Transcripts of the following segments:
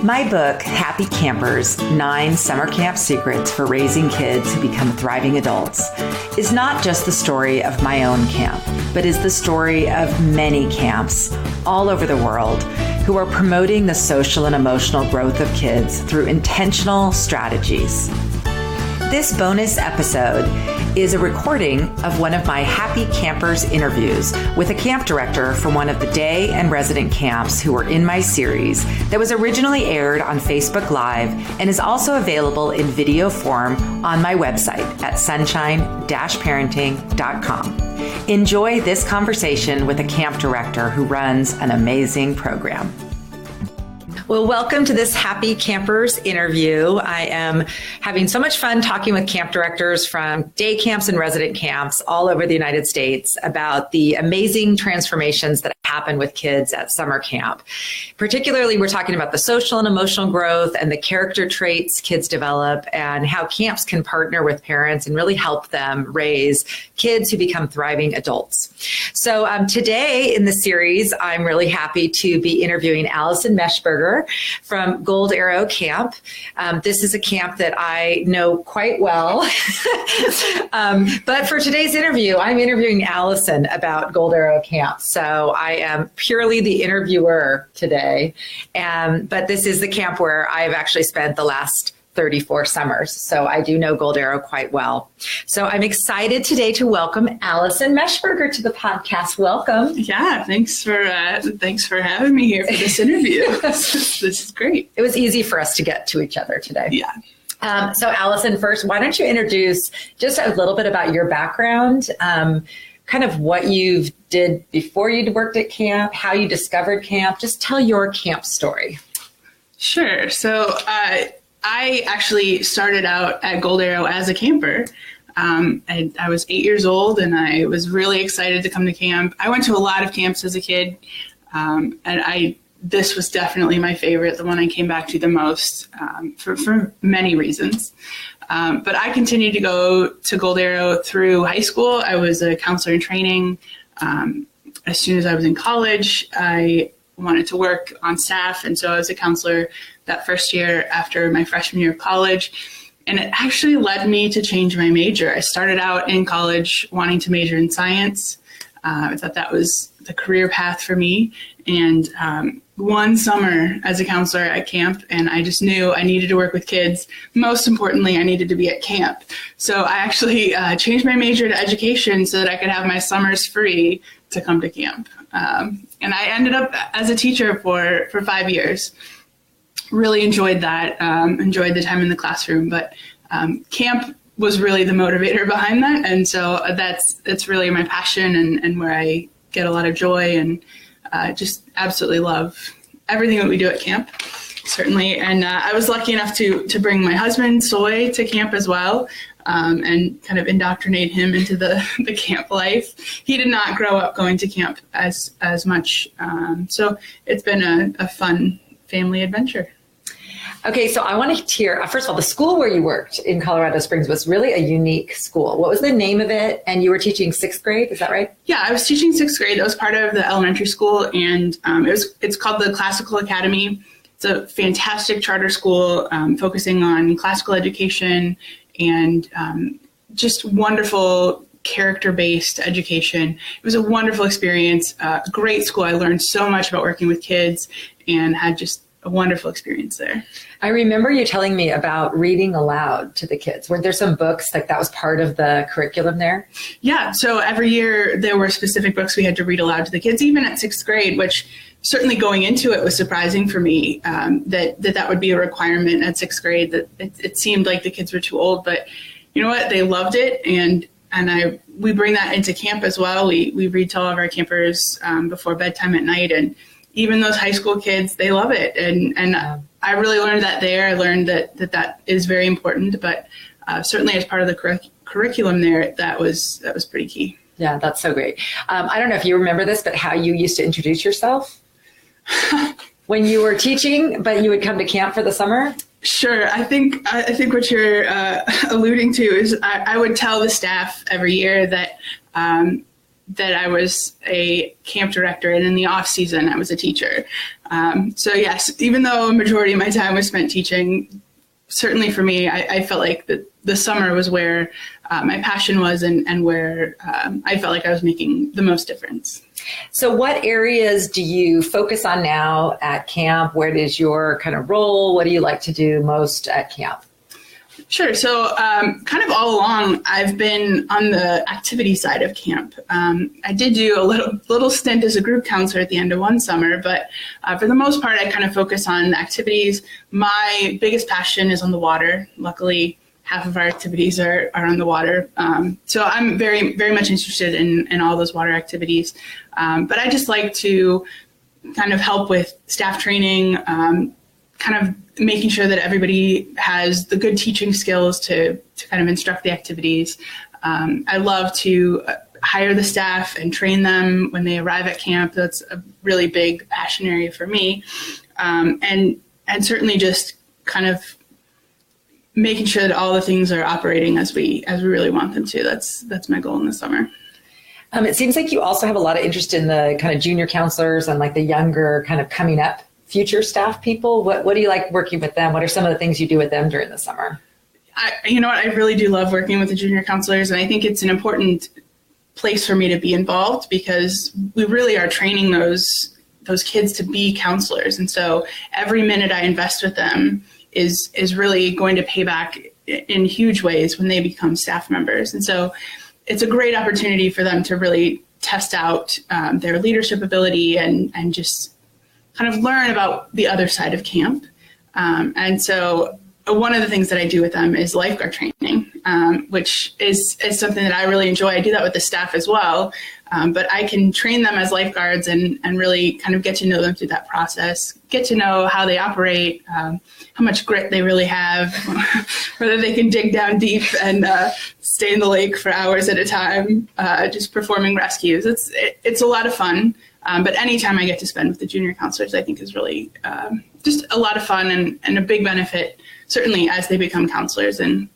My book, Happy Campers, 9 Summer Camp Secrets for Raising Kids Who Become Thriving Adults, is not just the story of my own camp, but is the story of many camps all over the world who are promoting the social and emotional growth of kids through intentional strategies. This bonus episode is a recording of one of my Happy Campers interviews with a camp director from one of the day and resident camps who were in my series that was originally aired on Facebook Live and is also available in video form on my website at sunshine-parenting.com. Enjoy this conversation with a camp director who runs an amazing program. Well, welcome to this Happy Campers interview. I am having so much fun talking with camp directors from day camps and resident camps all over the United States about the amazing transformations that happen with kids at summer camp. Particularly, we're talking about the social and emotional growth and the character traits kids develop and how camps can partner with parents and really help them raise kids who become thriving adults. So today in the series, I'm really happy to be interviewing Allison Meshberger from Gold Arrow Camp. This is a camp that I know quite well. But for today's interview, I'm interviewing Allison about Gold Arrow Camp. So I am purely the interviewer today. But this is the camp where I've actually spent the last 34 summers. So I do know Gold Arrow quite well. So I'm excited today to welcome Allison Meshberger to the podcast. Welcome. Yeah, thanks for having me here for this interview. This is great. It was easy for us to get to each other today. Yeah. So Allison, first, why don't you introduce just a little bit about your background, kind of what you did before you worked at camp, how you discovered camp. Just tell your camp story. Sure. So I actually started out at Gold Arrow as a camper. I was 8 years old and I was really excited to come to camp. I went to a lot of camps as a kid, and this was definitely my favorite, the one I came back to the most, for many reasons. But I continued to go to Gold Arrow through high school. I was a counselor in training. As soon as I was in college, I wanted to work on staff, and so I was a counselor that first year after my freshman year of college. And it actually led me to change my major. I started out in college wanting to major in science. I thought that was the career path for me. And one summer as a counselor at camp, and I just knew I needed to work with kids. Most importantly, I needed to be at camp. So I actually changed my major to education so that I could have my summers free to come to camp. And I ended up as a teacher for 5 years. Really enjoyed that, enjoyed the time in the classroom, but camp was really the motivator behind that. And so it's really my passion and where I get a lot of joy and just absolutely love everything that we do at camp, certainly. And I was lucky enough to bring my husband, Soy, to camp as well, and kind of indoctrinate him into the camp life. He did not grow up going to camp as much. So it's been a fun family adventure. Okay, so I want to hear, first of all, the school where you worked in Colorado Springs was really a unique school. What was the name of it? And you were teaching 6th grade, is that right? Yeah, I was teaching 6th grade. That was part of the elementary school, and it's called the Classical Academy. It's a fantastic charter school focusing on classical education and just wonderful character-based education. It was a wonderful experience, great school. I learned so much about working with kids and had just a wonderful experience there. I remember you telling me about reading aloud to the kids. Were there some books that was part of the curriculum there? Yeah, so every year there were specific books we had to read aloud to the kids, even at 6th grade, which certainly going into it was surprising for me that would be a requirement at 6th grade. That it seemed like the kids were too old, but you know what? They loved it, and we bring that into camp as well. We read to all of our campers before bedtime at night, and even those high school kids, they love it. And I really learned that there. I learned that is very important, but certainly as part of the curriculum there, that was pretty key. Yeah, that's so great. I don't know if you remember this, but how you used to introduce yourself when you were teaching, but you would come to camp for the summer? Sure. I think what you're alluding to is I would tell the staff every year that that I was a camp director, and in the off season, I was a teacher. So yes, even though a majority of my time was spent teaching, certainly for me, I felt like the summer was where my passion was and where I felt like I was making the most difference. So what areas do you focus on now at camp? Where is your kind of role? What do you like to do most at camp? Sure. So kind of all along, I've been on the activity side of camp. I did do a little stint as a group counselor at the end of one summer, but for the most part, I kind of focus on the activities. My biggest passion is on the water. Luckily, half of our activities are on the water. So I'm very, very much interested in all those water activities. But I just like to kind of help with staff training, kind of making sure that everybody has the good teaching skills to kind of instruct the activities. I love to hire the staff and train them when they arrive at camp. That's a really big passion area for me. And certainly just kind of making sure that all the things are operating as we really want them to. That's my goal in the summer. It seems like you also have a lot of interest in the kind of junior counselors and like the younger kind of coming up future staff people. What do you like working with them? What are some of the things you do with them during the summer? You know what? I really do love working with the junior counselors, and I think it's an important place for me to be involved because we really are training those kids to be counselors. And so every minute I invest with them is really going to pay back in huge ways when they become staff members. And so it's a great opportunity for them to really test out their leadership ability and just kind of learn about the other side of camp. And so one of the things that I do with them is lifeguard training, which is something that I really enjoy. I do that with the staff as well. But I can train them as lifeguards and really kind of get to know them through that process, get to know how they operate, how much grit they really have, whether they can dig down deep and stay in the lake for hours at a time, just performing rescues. It's a lot of fun. But anytime I get to spend with the junior counselors, I think is really just a lot of fun and a big benefit, certainly as they become counselors. And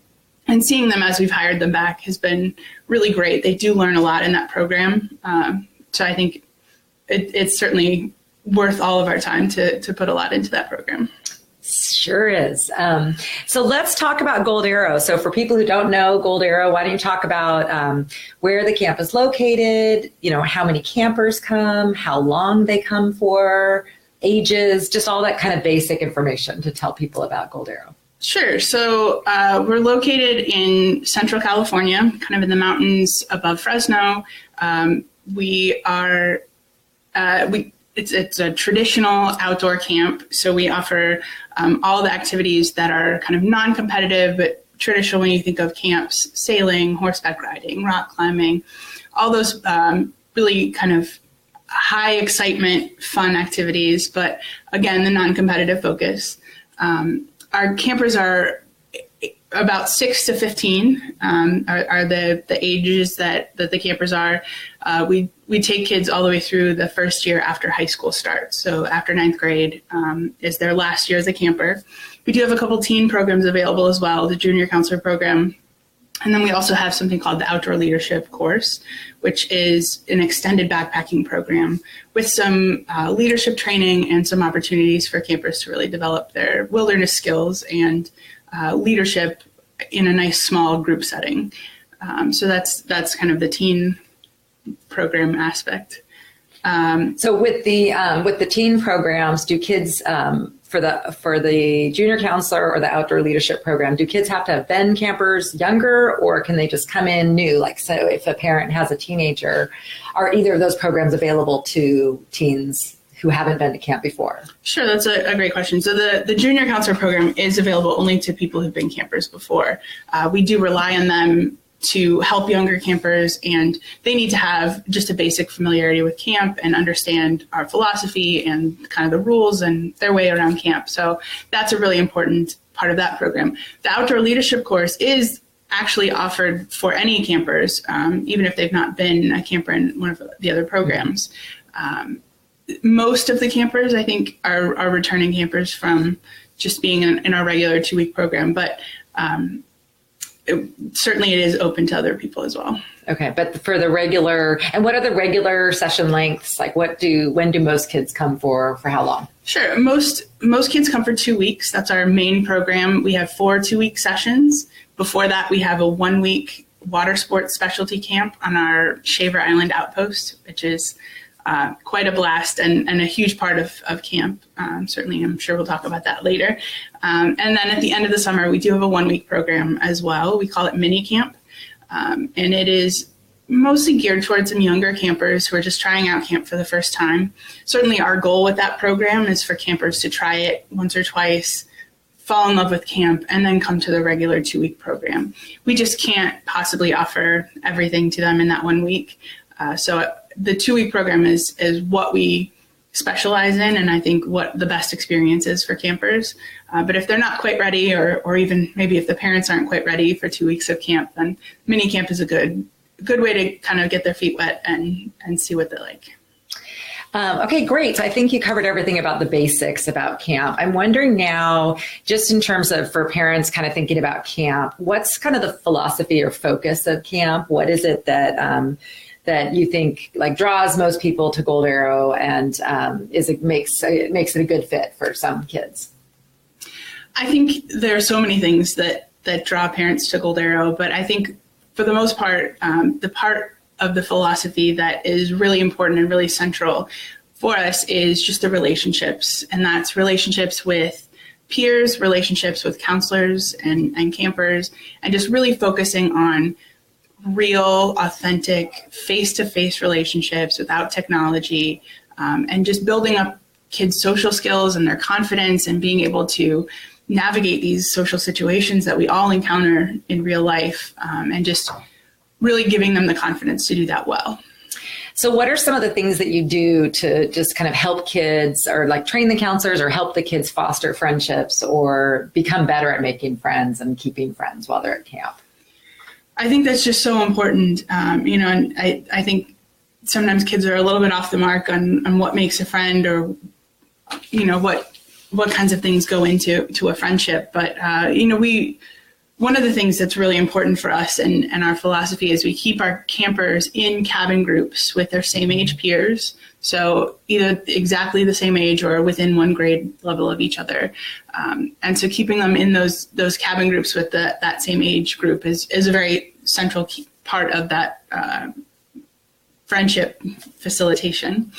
seeing them as we've hired them back has been really great. They do learn a lot in that program. So I think it's certainly worth all of our time to put a lot into that program. Sure is. So let's talk about Gold Arrow. So for people who don't know Gold Arrow, why don't you talk about where the camp is located, how many campers come, how long they come for, ages, just all that kind of basic information to tell people about Gold Arrow. Sure. So we're located in Central California, kind of in the mountains above Fresno. It's a traditional outdoor camp, so we offer all the activities that are kind of non-competitive, but traditional when you think of camps: sailing, horseback riding, rock climbing, all those really kind of high excitement, fun activities, but again, the non-competitive focus. Our campers are about 6 to 15 are the ages that the campers are. We take kids all the way through the first year after high school starts. So after 9th grade is their last year as a camper. We do have a couple teen programs available as well, the junior counselor program. And then we also have something called the Outdoor Leadership course, which is an extended backpacking program with some leadership training and some opportunities for campers to really develop their wilderness skills and leadership in a nice small group setting. So that's kind of the teen program aspect. So with the teen programs, do kids for the junior counselor or the outdoor leadership program, do kids have to have been campers younger, or can they just come in new? Like, so if a parent has a teenager, are either of those programs available to teens who haven't been to camp before? Sure, that's a great question. So the junior counselor program is available only to people who've been campers before. We do rely on them to help younger campers, and they need to have just a basic familiarity with camp and understand our philosophy and kind of the rules and their way around camp. So that's a really important part of that program. The Outdoor Leadership course is actually offered for any campers, even if they've not been a camper in one of the other programs. Most of the campers, I think, are returning campers from just being in our regular 2-week program, but certainly it is open to other people as well. Okay. But for the regular, and what are the regular session lengths? Like when do most kids come for how long? Sure. Most kids come for 2 weeks. That's our main program. We have 4 2-week sessions. Before that, we have a 1-week water sports specialty camp on our Shaver Island Outpost, which is quite a blast and a huge part of camp. Certainly, I'm sure we'll talk about that later. And then at the end of the summer, we do have a 1-week program as well. We call it mini camp. And it is mostly geared towards some younger campers who are just trying out camp for the first time. Certainly our goal with that program is for campers to try it once or twice, fall in love with camp, and then come to the regular 2-week program. We just can't possibly offer everything to them in that 1 week. So the 2-week program is what we specialize in, and I think what the best experience is for campers. But if they're not quite ready, or even maybe if the parents aren't quite ready for 2 weeks of camp, then mini camp is a good way to kind of get their feet wet and see what they like. Okay, great. So I think you covered everything about the basics about camp. I'm wondering now, just in terms of for parents kind of thinking about camp, what's kind of the philosophy or focus of camp? What is it that that you think like draws most people to Gold Arrow and makes it a good fit for some kids? I think there are so many things that draw parents to Gold Arrow, but I think for the most part, the part of the philosophy that is really important and really central for us is just the relationships. And that's relationships with peers, relationships with counselors and campers, and just really focusing on real, authentic, face-to-face relationships without technology, and just building up kids' social skills and their confidence and being able to navigate these social situations that we all encounter in real life, and just really giving them the confidence to do that well. So what are some of the things that you do to just kind of help kids or like train the counselors or help the kids foster friendships or become better at making friends and keeping friends while they're at camp? I think that's just so important. And I think sometimes kids are a little bit off the mark on what makes a friend or, what kinds of things go into a friendship. But, one of the things that's really important for us and our philosophy is we keep our campers in cabin groups with their same age peers. So either exactly the same age or within one grade level of each other. And so keeping them in those cabin groups with that same age group is a very central part of that friendship facilitation.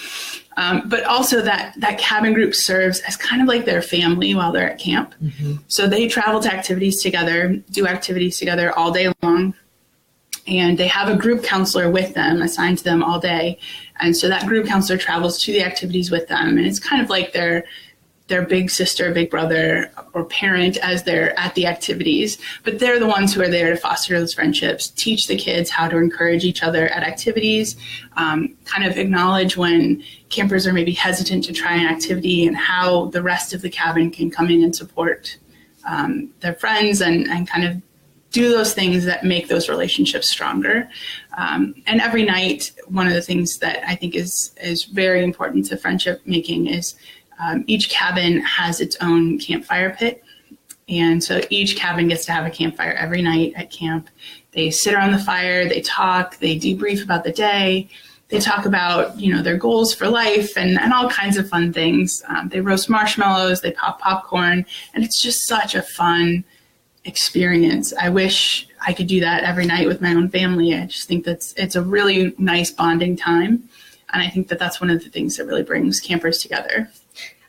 But also that cabin group serves as kind of like their family while they're at camp. Mm-hmm. So they travel to activities together, do activities together all day long, and they have a group counselor with them assigned to them all day. And so that group counselor travels to the activities with them, and it's kind of like their big sister, big brother, or parent as they're at the activities. But they're the ones who are there to foster those friendships, teach the kids how to encourage each other at activities, kind of acknowledge when campers are maybe hesitant to try an activity and how the rest of the cabin can come in and support their friends and kind of do those things that make those relationships stronger. And every night, one of the things that I think is very important to friendship making is each cabin has its own campfire pit. And so each cabin gets to have a campfire every night at camp. They sit around the fire, they talk, they debrief about the day. They talk about, their goals for life and all kinds of fun things. They roast marshmallows, they pop popcorn, and it's just such a fun experience. I wish I could do that every night with my own family. I just think it's a really nice bonding time. And I think that's one of the things that really brings campers together.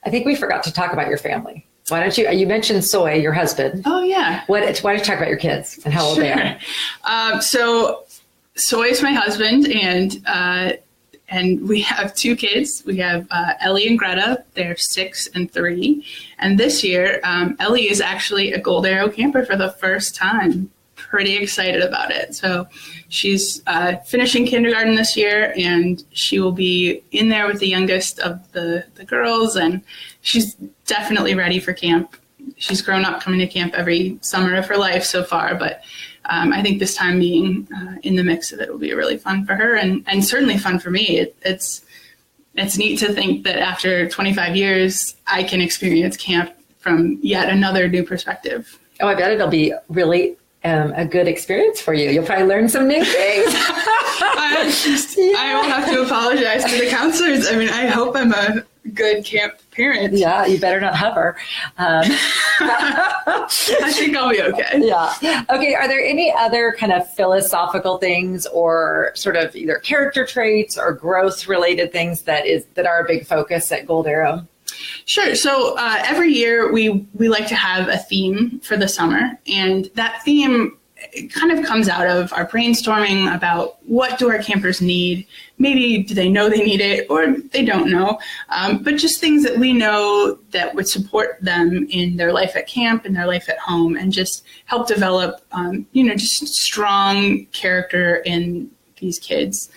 I think we forgot to talk about your family. Why don't you mentioned Soy, your husband. Oh, yeah. Why don't you talk about your kids and how old they are? So Soy is my husband, and we have 2 kids. We have Ellie and Greta. They're 6 and 3. And this year, Ellie is actually a Gold Arrow camper for the first time. Pretty excited about it. So she's finishing kindergarten this year, and she will be in there with the youngest of the girls, and she's definitely ready for camp. She's grown up coming to camp every summer of her life so far, but I think this time being in the mix of it will be really fun for her and certainly fun for me. It's neat to think that after 25 years, I can experience camp from yet another new perspective. Oh, I bet it'll be really a good experience for you. You'll probably learn some new things. I will have to apologize to the counselors. I mean, I hope I'm a good camp parent. Yeah, you better not hover. I think I'll be okay. Yeah. Okay. Are there any other kind of philosophical things or sort of either character traits or growth related things that are a big focus at Gold Arrow? Sure. So every year we like to have a theme for the summer, and that theme kind of comes out of our brainstorming about what do our campers need. Maybe do they know they need it or they don't know, but just things that we know that would support them in their life at camp and their life at home, and just help develop, just strong character in these kids.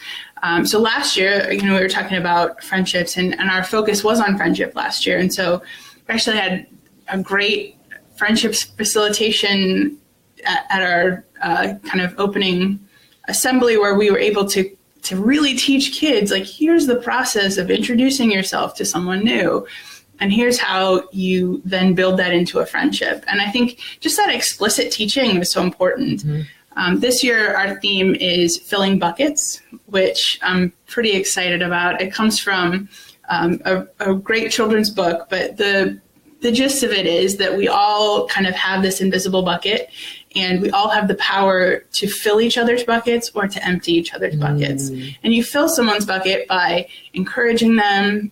So last year, we were talking about friendships, and our focus was on friendship last year. And so we actually had a great friendships facilitation at our kind of opening assembly, where we were able to really teach kids, like, here's the process of introducing yourself to someone new, and here's how you then build that into a friendship. And I think just that explicit teaching was so important. Mm-hmm. This year, our theme is filling buckets, which I'm pretty excited about. It comes from a great children's book, but the gist of it is that we all kind of have this invisible bucket, and we all have the power to fill each other's buckets or to empty each other's buckets. And you fill someone's bucket by encouraging them,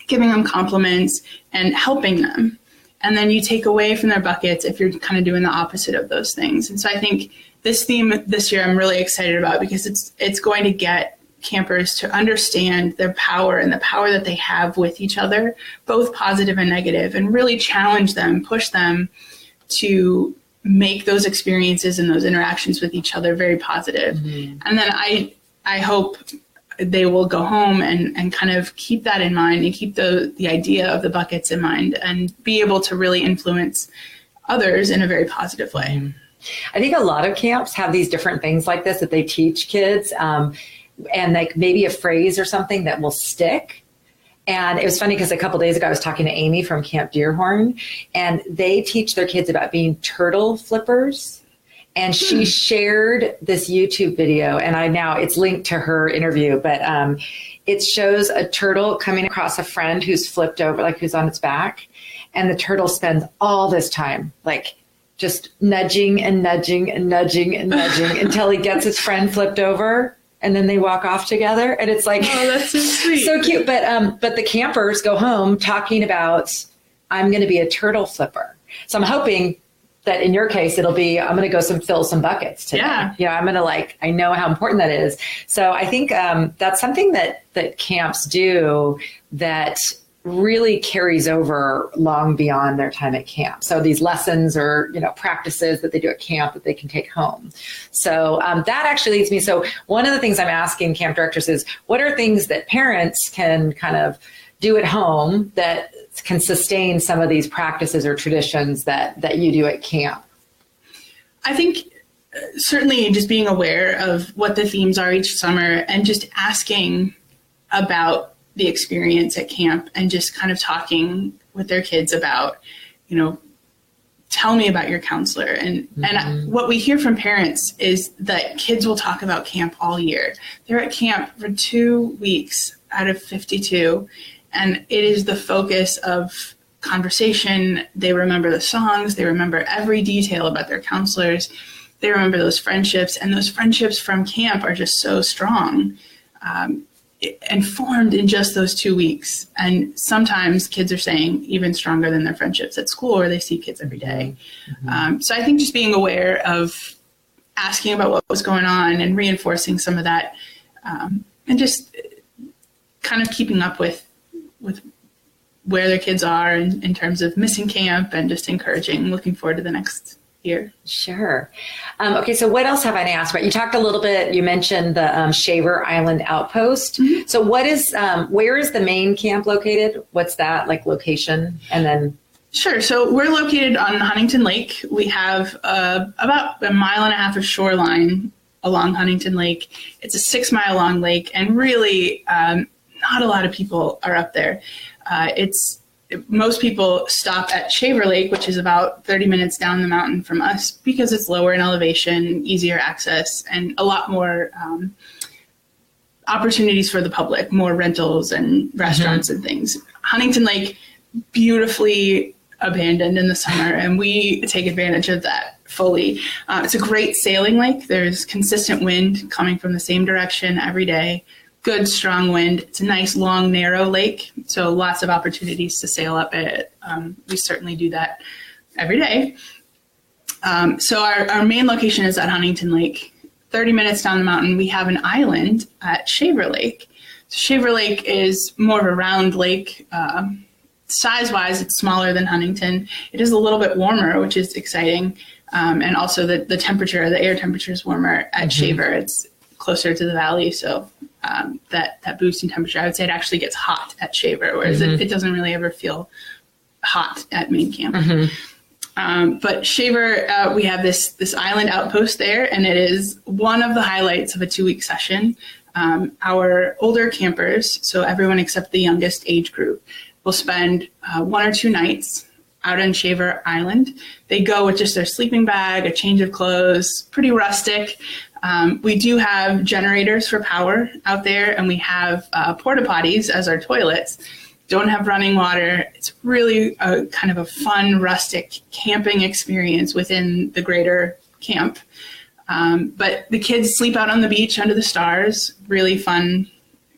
giving them compliments, and helping them. And then you take away from their buckets if you're kind of doing the opposite of those things. And so I think this theme this year I'm really excited about, because it's going to get campers to understand their power and the power that they have with each other, both positive and negative, and really challenge them, push them to make those experiences and those interactions with each other very positive. Mm-hmm. And then I hope they will go home and kind of keep that in mind, and keep the idea of the buckets in mind, and be able to really influence others in a very positive way. Mm-hmm. I think a lot of camps have these different things like this that they teach kids, and like maybe a phrase or something that will stick. And it was funny because a couple days ago I was talking to Amy from Camp Deerhorn, and they teach their kids about being turtle flippers. And she shared this YouTube video, and it's linked to her interview, but it shows a turtle coming across a friend who's flipped over, like who's on its back. And the turtle spends all this time, like just nudging and nudging and nudging and nudging until he gets his friend flipped over. And then they walk off together, and it's like, oh, that's so sweet, so cute. But the campers go home talking about, I'm going to be a turtle flipper. So I'm hoping that in your case, it'll be, I'm going to go fill some buckets today. Yeah. I'm going to I know how important that is. So I think that's something that camps do that really carries over long beyond their time at camp. So these lessons or, practices that they do at camp that they can take home. So that actually leads me. So one of the things I'm asking camp directors is, what are things that parents can kind of do at home that can sustain some of these practices or traditions that you do at camp? I think certainly just being aware of what the themes are each summer, and just asking about the experience at camp, and just kind of talking with their kids about, tell me about your counselor. And what we hear from parents is that kids will talk about camp all year. They're at camp for 2 weeks out of 52, and it is the focus of conversation. They remember the songs. They remember every detail about their counselors. They remember those friendships, and those friendships from camp are just so strong. And formed in just those 2 weeks. And sometimes kids are saying even stronger than their friendships at school, where they see kids every day. Mm-hmm. So I think just being aware of asking about what was going on and reinforcing some of that, and just kind of keeping up with where their kids are in terms of missing camp, and just encouraging, looking forward to the next year. Sure. Okay, so what else have I asked about? You talked a little bit, you mentioned the Shaver Island Outpost. Mm-hmm. So where is the main camp located? What's that location? And then... Sure. So we're located on Huntington Lake. We have about 1.5 miles of shoreline along Huntington Lake. It's a 6-mile long lake, and really not a lot of people are up there. It's most people stop at Shaver Lake, which is about 30 minutes down the mountain from us, because it's lower in elevation, easier access, and a lot more opportunities for the public, more rentals and restaurants and things. Huntington Lake, beautifully abandoned in the summer, and we take advantage of that fully. It's a great sailing lake. There's consistent wind coming from the same direction every day. Good, strong wind. It's a nice, long, narrow lake, so lots of opportunities to sail up it. We certainly do that every day. So our main location is at Huntington Lake. 30 minutes down the mountain, we have an island at Shaver Lake. So Shaver Lake is more of a round lake. Size-wise, it's smaller than Huntington. It is a little bit warmer, which is exciting. And also the air temperature is warmer at Shaver. It's closer to the valley, so that boost in temperature, I would say it actually gets hot at Shaver, whereas it doesn't really ever feel hot at main camp. But Shaver, we have this island outpost there, and it is one of the highlights of a 2-week session. Our older campers, so everyone except the youngest age group, will spend 1 or 2 nights out on Shaver Island. They go with just their sleeping bag, a change of clothes, pretty rustic. We do have generators for power out there, and we have porta potties as our toilets. Don't have running water. It's really a kind of a fun, rustic camping experience within the greater camp. But the kids sleep out on the beach under the stars. Really fun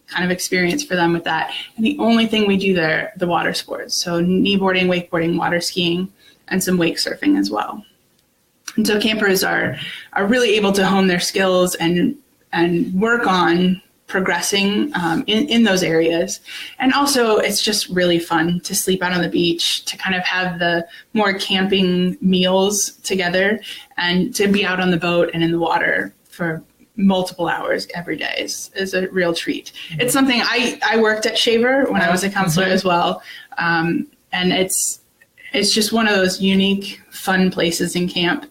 kind of experience for them with that. And the only thing we do there, the water sports. So kneeboarding, wakeboarding, water skiing, and some wake surfing as well. And so campers are really able to hone their skills and work on progressing in those areas. And also it's just really fun to sleep out on the beach, to kind of have the more camping meals together, and to be out on the boat and in the water for multiple hours every day is a real treat. It's something I worked at Shaver when I was a counselor as well. And it's just one of those unique, fun places in camp.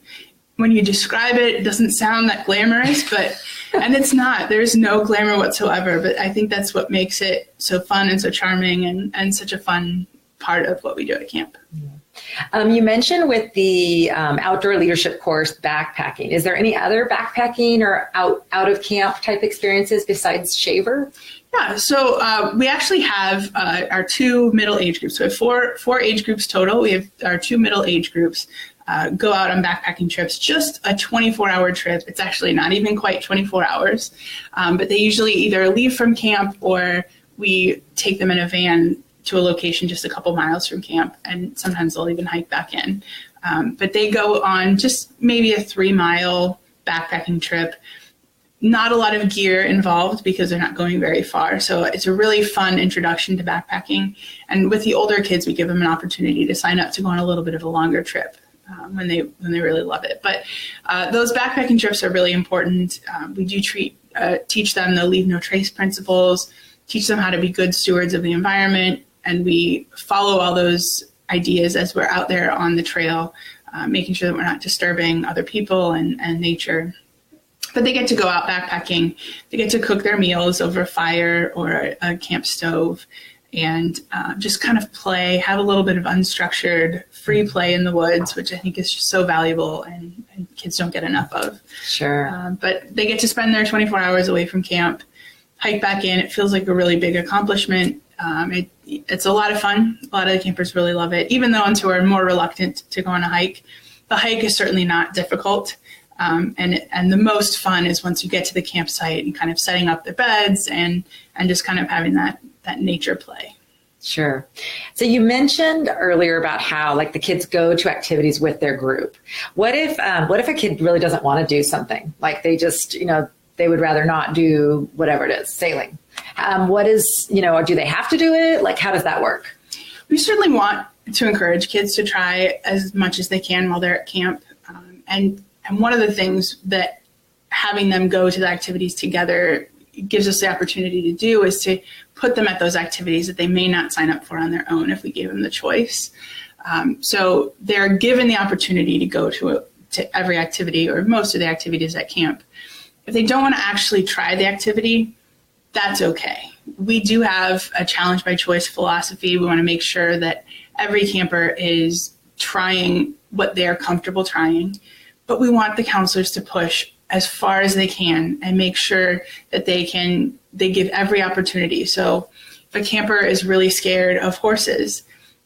When you describe it, it doesn't sound that glamorous, and it's not. There's no glamour whatsoever, but I think that's what makes it so fun and so charming and such a fun part of what we do at camp. You mentioned with the outdoor leadership course, backpacking. Is there any other backpacking or out of camp type experiences besides Shaver? Yeah, so we actually have our 2 middle age groups. So we have four age groups total. We have our 2 middle age groups go out on backpacking trips, just a 24-hour trip. It's actually not even quite 24 hours, but they usually either leave from camp or we take them in a van to a location just a couple miles from camp, and sometimes they'll even hike back in. But they go on just maybe a 3-mile backpacking trip. Not a lot of gear involved because they're not going very far. So it's a really fun introduction to backpacking. And with the older kids, we give them an opportunity to sign up to go on a little bit of a longer trip when they really love it. But those backpacking trips are really important. We do teach them the leave no trace principles, teach them how to be good stewards of the environment, and we follow all those ideas as we're out there on the trail, making sure that we're not disturbing other people and nature. But they get to go out backpacking. They get to cook their meals over a fire or a camp stove, and just kind of play, have a little bit of unstructured free play in the woods, which I think is just so valuable and kids don't get enough of. Sure. But they get to spend their 24 hours away from camp, hike back in. It feels like a really big accomplishment. It's a lot of fun. A lot of the campers really love it, even the ones who are more reluctant to go on a hike. The hike is certainly not difficult. And the most fun is once you get to the campsite and kind of setting up their beds and just kind of having that nature play. Sure. So you mentioned earlier about how like the kids go to activities with their group. What if a kid really doesn't want to do something? Like they just, they would rather not do whatever it is, sailing. Do they have to do it? Like, how does that work? We certainly want to encourage kids to try as much as they can while they're at camp. And one of the things that having them go to the activities together gives us the opportunity to do is to put them at those activities that they may not sign up for on their own if we gave them the choice. So they're given the opportunity to go to every activity or most of the activities at camp. If they don't want to actually try the activity, that's okay. We do have a challenge by choice philosophy. We want to make sure that every camper is trying what they're comfortable trying, but we want the counselors to push as far as they can and make sure that they give every opportunity. So if a camper is really scared of horses,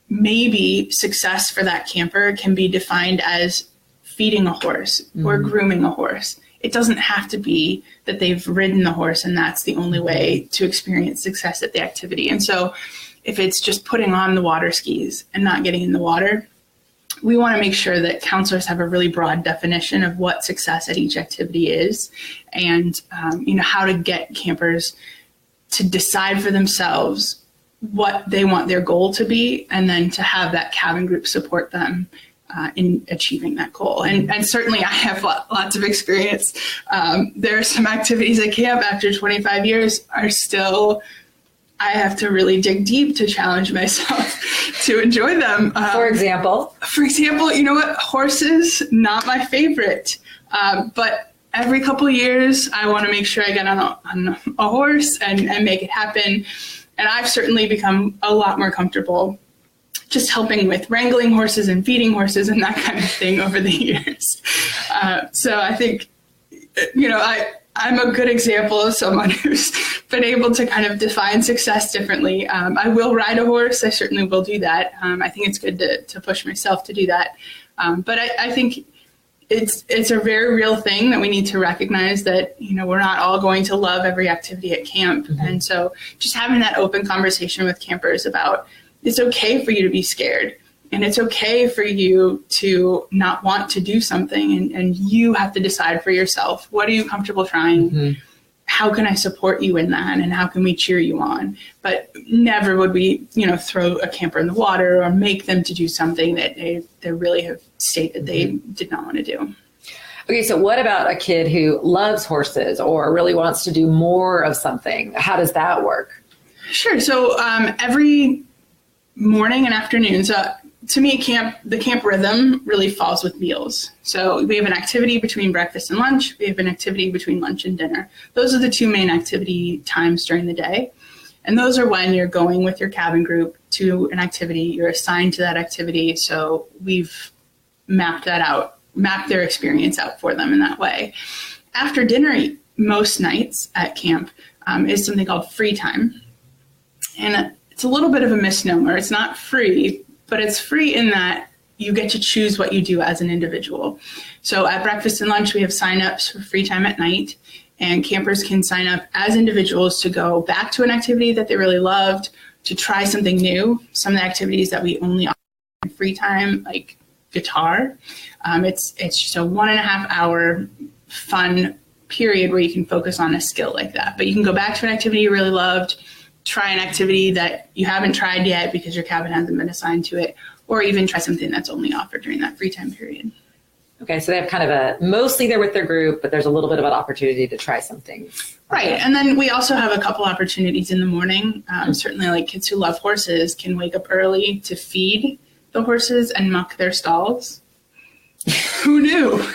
maybe success for that camper can be defined as feeding a horse or grooming a horse. It doesn't have to be that they've ridden the horse and that's the only way to experience success at the activity. And so if it's just putting on the water skis and not getting in the water, we want to make sure that counselors have a really broad definition of what success at each activity is, and how to get campers to decide for themselves what they want their goal to be, and then to have that cabin group support them in achieving that goal. And certainly I have lots of experience. There are some activities at camp after 25 years are still, I have to really dig deep to challenge myself to enjoy them. For example, you know what? Horses, not my favorite. But every couple of years, I want to make sure I get on a horse and make it happen. And I've certainly become a lot more comfortable just helping with wrangling horses and feeding horses and that kind of thing over the years. So I think, I'm a good example of someone who's been able to kind of define success differently. I will ride a horse. I certainly will do that. I think it's good to push myself to do that. But I think it's a very real thing that we need to recognize that, we're not all going to love every activity at camp. Mm-hmm. And so just having that open conversation with campers about it's okay for you to be scared. And it's okay for you to not want to do something, and you have to decide for yourself. What are you comfortable trying? Mm-hmm. How can I support you in that? And how can we cheer you on? But never would we, throw a camper in the water or make them to do something that they really have stated they did not want to do. Okay, so what about a kid who loves horses or really wants to do more of something? How does that work? Sure. So every morning and afternoon, to me, the camp rhythm really falls with meals. So we have an activity between breakfast and lunch. We have an activity between lunch and dinner. Those are the two main activity times during the day. And those are when you're going with your cabin group to an activity. You're assigned to that activity. So we've mapped their experience out for them in that way. After dinner, most nights at camp is something called free time. And it's a little bit of a misnomer. It's not free, but it's free in that you get to choose what you do as an individual. So at breakfast and lunch, we have signups for free time at night, and campers can sign up as individuals to go back to an activity that they really loved, to try something new. Some of the activities that we only offer in free time, like guitar, it's just a 1.5 hour fun period where you can focus on a skill like that. But you can go back to an activity you really loved, try an activity that you haven't tried yet because your cabin hasn't been assigned to it, or even try something that's only offered during that free time period. Okay, so they have kind of mostly they're with their group, but there's a little bit of an opportunity to try something. Right, and then we also have a couple opportunities in the morning. Certainly, like kids who love horses can wake up early to feed the horses and muck their stalls. Who knew?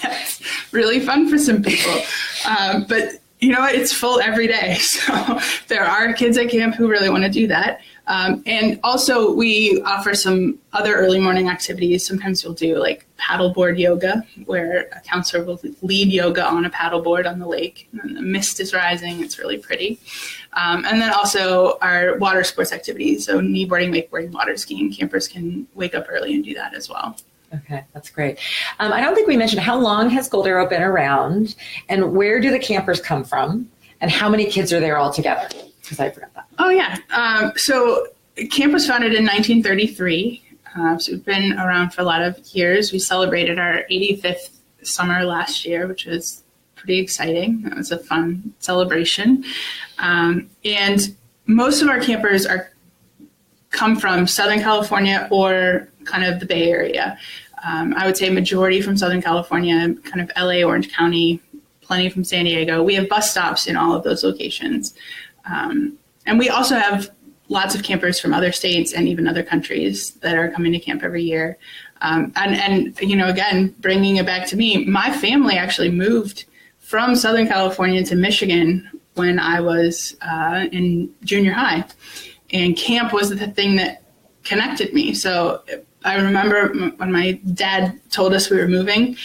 That's really fun for some people. But you know what? It's full every day. So there are kids at camp who really want to do that. And also we offer some other early morning activities. Sometimes we'll do like paddleboard yoga, where a counselor will lead yoga on a paddleboard on the lake. And the mist is rising. It's really pretty. And then also our water sports activities. So kneeboarding, wakeboarding, water skiing. Campers can wake up early and do that as well. Okay, that's great. I don't think we mentioned, how long has Gold Arrow been around, and where do the campers come from, and how many kids are there all together? Because I forgot that. Oh, yeah. So camp was founded in 1933. So we've been around for a lot of years. We celebrated our 85th summer last year, which was pretty exciting. It was a fun celebration. And most of our campers come from Southern California or kind of the Bay Area. I would say majority from Southern California, kind of LA, Orange County, plenty from San Diego. We have bus stops in all of those locations. And we also have lots of campers from other states and even other countries that are coming to camp every year. And you know, again, bringing it back to me, my family actually moved from Southern California to Michigan when I was in junior high. And camp was the thing that connected me. So I remember when my dad told us we were moving,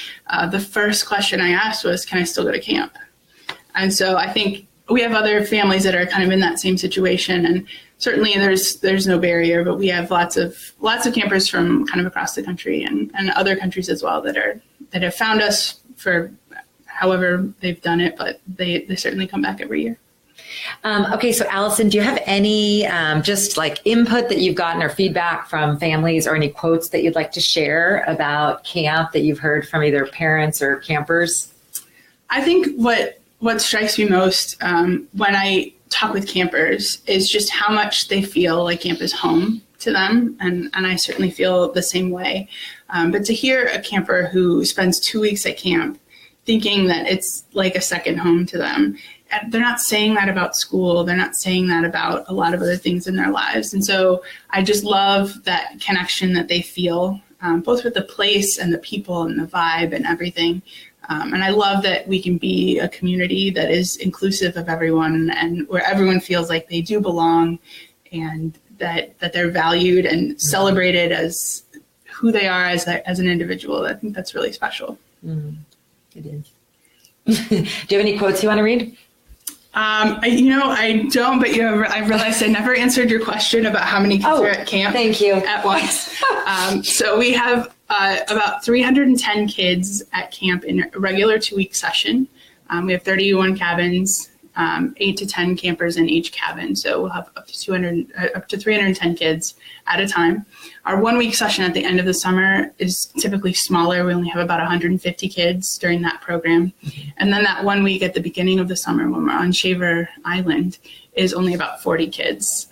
the first question I asked was, can I still go to camp? And so I think we have other families that are kind of in that same situation. And certainly there's no barrier, but we have lots of campers from kind of across the country and other countries as well that have found us for however they've done it, but they certainly come back every year. Okay, so Allison, do you have any just like input that you've gotten or feedback from families or any quotes that you'd like to share about camp that you've heard from either parents or campers? I think what strikes me most when I talk with campers is just how much they feel like camp is home to them. And I certainly feel the same way. But to hear a camper who spends 2 weeks at camp thinking that it's like a second home to them, they're not saying that about school. They're not saying that about a lot of other things in their lives. And so I just love that connection that they feel, both with the place and the people and the vibe and everything. And I love that we can be a community that is inclusive of everyone and where everyone feels like they do belong and that they're valued and celebrated as who they are as an individual. I think that's really special. Mm, it is. Do you have any quotes you want to read? I don't, but I realized I never answered your question about how many kids are at camp. Thank you. At once. So we have about 310 kids at camp in a regular 2-week session. We have 31 cabins, 8 to 10 campers in each cabin. So we'll have up to 310 kids at a time. Our 1-week session at the end of the summer is typically smaller. We only have about 150 kids during that program. Mm-hmm. And then that 1 week at the beginning of the summer when we're on Shaver Island is only about 40 kids.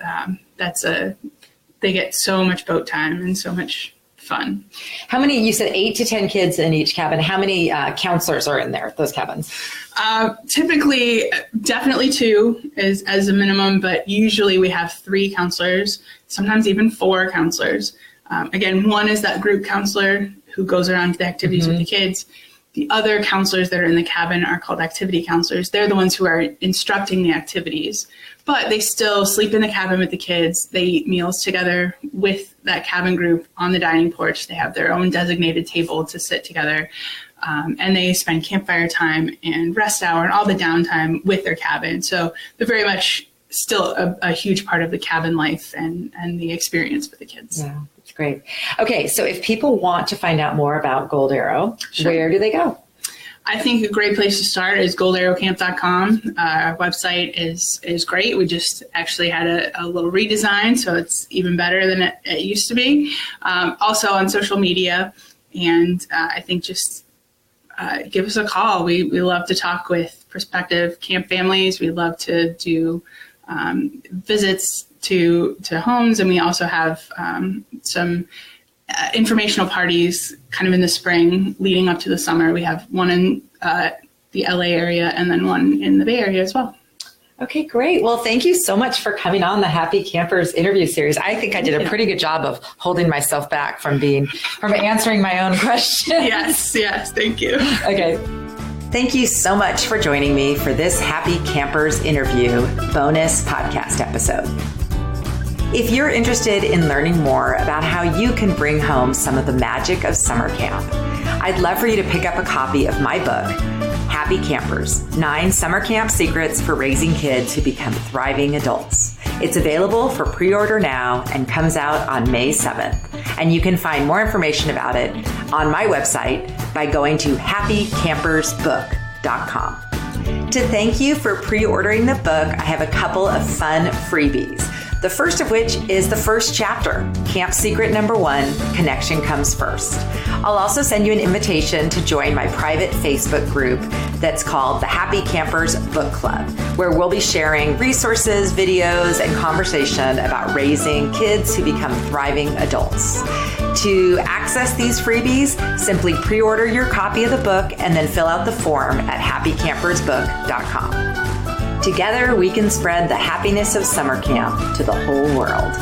They get so much boat time and so much fun. How many, you said 8 to 10 kids in each cabin. How many counselors are in those cabins? Typically, definitely 2 is as a minimum, but usually we have 3 counselors, sometimes even 4 counselors. Again, one is that group counselor who goes around to the activities with the kids. The other counselors that are in the cabin are called activity counselors. They're the ones who are instructing the activities, but they still sleep in the cabin with the kids. They eat meals together with that cabin group on the dining porch. They have their own designated table to sit together. And they spend campfire time and rest hour and all the downtime with their cabin. So they're very much still a huge part of the cabin life and the experience for the kids. Yeah, that's great. Okay, so if people want to find out more about Gold Arrow, where do they go? I think a great place to start is goldarrowcamp.com. Our website is great. We just actually had a little redesign, so it's even better than it used to be. Also on social media, and I think just give us a call. We love to talk with prospective camp families. We love to do visits to homes, and we also have some informational parties kind of in the spring leading up to the summer. We have one in the LA area and then one in the Bay Area as well. Okay, great. Well, thank you so much for coming on the Happy Campers interview series. I think I did a pretty good job of holding myself back from answering my own questions. Yes, thank you. Okay. Thank you so much for joining me for this Happy Campers interview bonus podcast episode. If you're interested in learning more about how you can bring home some of the magic of summer camp, I'd love for you to pick up a copy of my book, Happy Campers, 9 Summer Camp Secrets for Raising Kids Who Become Thriving Adults. It's available for pre-order now and comes out on May 7th. And you can find more information about it on my website by going to happycampersbook.com. To thank you for pre-ordering the book, I have a couple of fun freebies. The first of which is the first chapter, Camp Secret Number 1, Connection Comes First. I'll also send you an invitation to join my private Facebook group that's called the Happy Campers Book Club, where we'll be sharing resources, videos, and conversation about raising kids who become thriving adults. To access these freebies, simply pre-order your copy of the book and then fill out the form at happycampersbook.com. Together, we can spread the happiness of summer camp to the whole world.